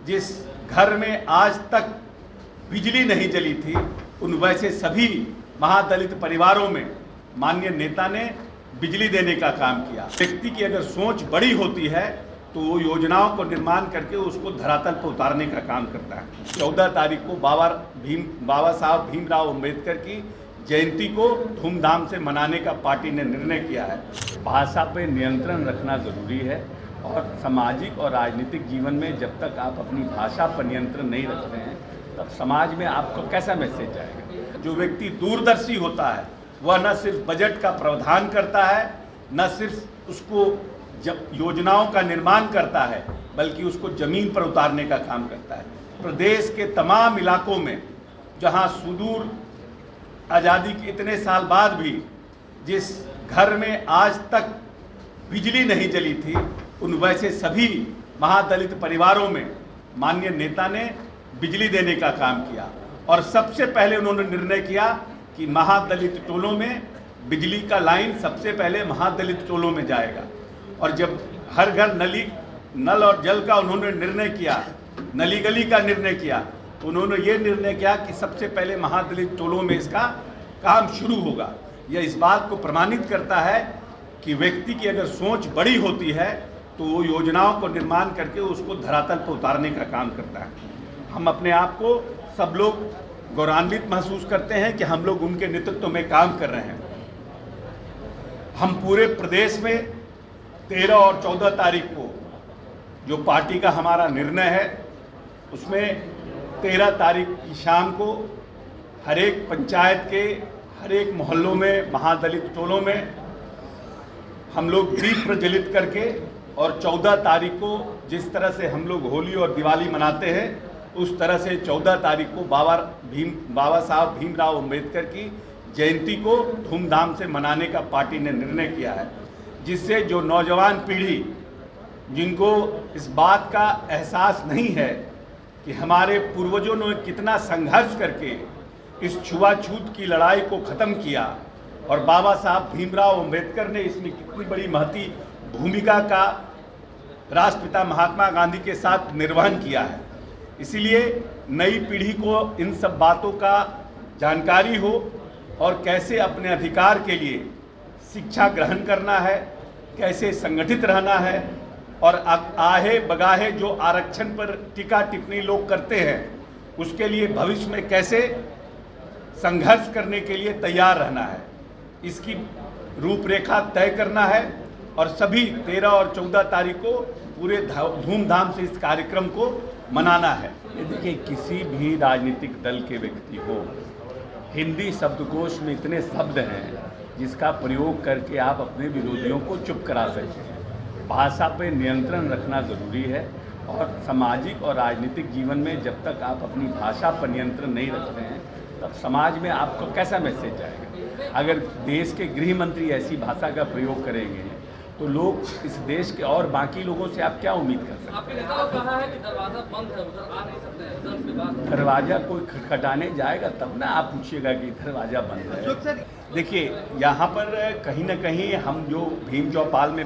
जिस घर में आज तक बिजली नहीं जली थी, उन वैसे सभी महादलित परिवारों में माननीय नेता ने बिजली देने का काम किया। व्यक्ति की अगर सोच बड़ी होती है तो वो योजनाओं को निर्माण करके उसको धरातल पर उतारने का काम करता है। 14 तारीख को बाबा साहब भीमराव अंबेडकर की जयंती को धूमधाम से मनाने का पार्टी ने निर्णय किया है। भाषा पे नियंत्रण रखना ज़रूरी है और सामाजिक और राजनीतिक जीवन में जब तक आप अपनी भाषा पर नियंत्रण नहीं रखते हैं तब समाज में आपको कैसा मैसेज जाएगा। जो व्यक्ति दूरदर्शी होता है वह न सिर्फ बजट का प्रावधान करता है, न सिर्फ उसको जब योजनाओं का निर्माण करता है, बल्कि उसको जमीन पर उतारने का काम करता है। प्रदेश के तमाम इलाकों में जहां सुदूर आज़ादी के इतने साल बाद भी जिस घर में आज तक बिजली नहीं जली थी, उन वैसे सभी महादलित परिवारों में माननीय नेता ने बिजली देने का काम किया। और सबसे पहले उन्होंने निर्णय किया कि महादलित टोलों में बिजली का लाइन सबसे पहले महादलित टोलों में जाएगा। और जब हर घर नल और जल का उन्होंने निर्णय किया, नली गली का निर्णय किया, तो उन्होंने ये निर्णय किया कि सबसे पहले महादलित टोलों में इसका काम शुरू होगा। यह इस बात को प्रमाणित करता है कि व्यक्ति की अगर सोच बड़ी होती है तो वो योजनाओं को निर्माण करके उसको धरातल पर उतारने का काम करता है। हम अपने आप को सब लोग गौरवान्वित महसूस करते हैं कि हम लोग उनके नेतृत्व में काम कर रहे हैं। हम पूरे प्रदेश में 13 और 14 तारीख को जो पार्टी का हमारा निर्णय है, उसमें 13 तारीख की शाम को हर एक पंचायत के हर एक मोहल्लों में महादलित टोलों में हम लोग दीप प्रज्वलित करके, और 14 तारीख को जिस तरह से हम लोग होली और दिवाली मनाते हैं उस तरह से 14 तारीख को बाबा साहब भीमराव अंबेडकर की जयंती को धूमधाम से मनाने का पार्टी ने निर्णय किया है। जिससे जो नौजवान पीढ़ी जिनको इस बात का एहसास नहीं है कि हमारे पूर्वजों ने कितना संघर्ष करके इस छुआछूत की लड़ाई को ख़त्म किया और बाबा साहब भीमराव अंबेडकर ने इसमें कितनी बड़ी महती भूमिका का राष्ट्रपिता महात्मा गांधी के साथ निर्वहन किया है, इसीलिए नई पीढ़ी को इन सब बातों का जानकारी हो और कैसे अपने अधिकार के लिए शिक्षा ग्रहण करना है, कैसे संगठित रहना है, और आहे बगाहे जो आरक्षण पर टीका टिप्पणी लोग करते हैं उसके लिए भविष्य में कैसे संघर्ष करने के लिए तैयार रहना है, इसकी रूपरेखा तय करना है। और सभी 13 और 14 तारीख को पूरे धूमधाम से इस कार्यक्रम को मनाना है। देखिए, किसी भी राजनीतिक दल के व्यक्ति हो, हिंदी शब्दकोश में इतने शब्द हैं जिसका प्रयोग करके आप अपने विरोधियों को चुप करा सकते हैं। भाषा पे नियंत्रण रखना ज़रूरी है और सामाजिक और राजनीतिक जीवन में जब तक आप अपनी भाषा पर नियंत्रण नहीं रखते हैं तब समाज में आपको कैसा मैसेज जाएगा। अगर देश के गृह मंत्री ऐसी भाषा का प्रयोग करेंगे तो लोग इस देश के और बाकी लोगों से आप क्या उम्मीद कर सकते हैं। आपके नेताओं ने कहा है कि दरवाजा बंद है, उधर आ नहीं सकते हैं, उधर से बात। दरवाजा कोई खटखटाने जाएगा तब ना आप पूछिएगा कि दरवाजा बंद है। देखिए, यहाँ पर कहीं ना कहीं हम जो भीम चौपाल में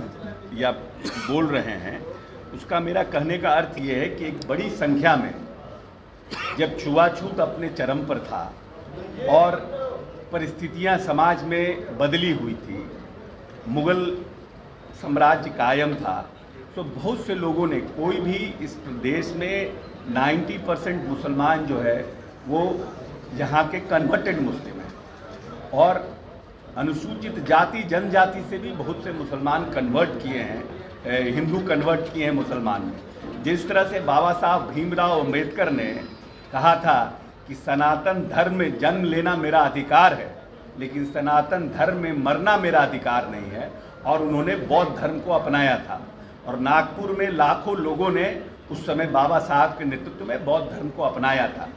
या बोल रहे हैं उसका मेरा कहने का अर्थ ये है कि एक बड़ी संख्या में जब छुआछूत अपने चरम पर था और परिस्थितियाँ समाज में बदली हुई थी, मुगल साम्राज्य कायम था, तो बहुत से लोगों ने, कोई भी इस देश में 90% मुसलमान जो है वो यहाँ के कन्वर्टेड मुस्लिम हैं और अनुसूचित जाति जनजाति से भी बहुत से मुसलमान कन्वर्ट किए हैं, हिंदू कन्वर्ट किए हैं मुसलमान में। जिस तरह से बाबा साहब भीमराव अंबेडकर ने कहा था कि सनातन धर्म में जन्म लेना मेरा अधिकार है लेकिन सनातन धर्म में मरना मेरा अधिकार नहीं है, और उन्होंने बौद्ध धर्म को अपनाया था। और नागपुर में लाखों लोगों ने उस समय बाबा साहब के नेतृत्व में बौद्ध धर्म को अपनाया था।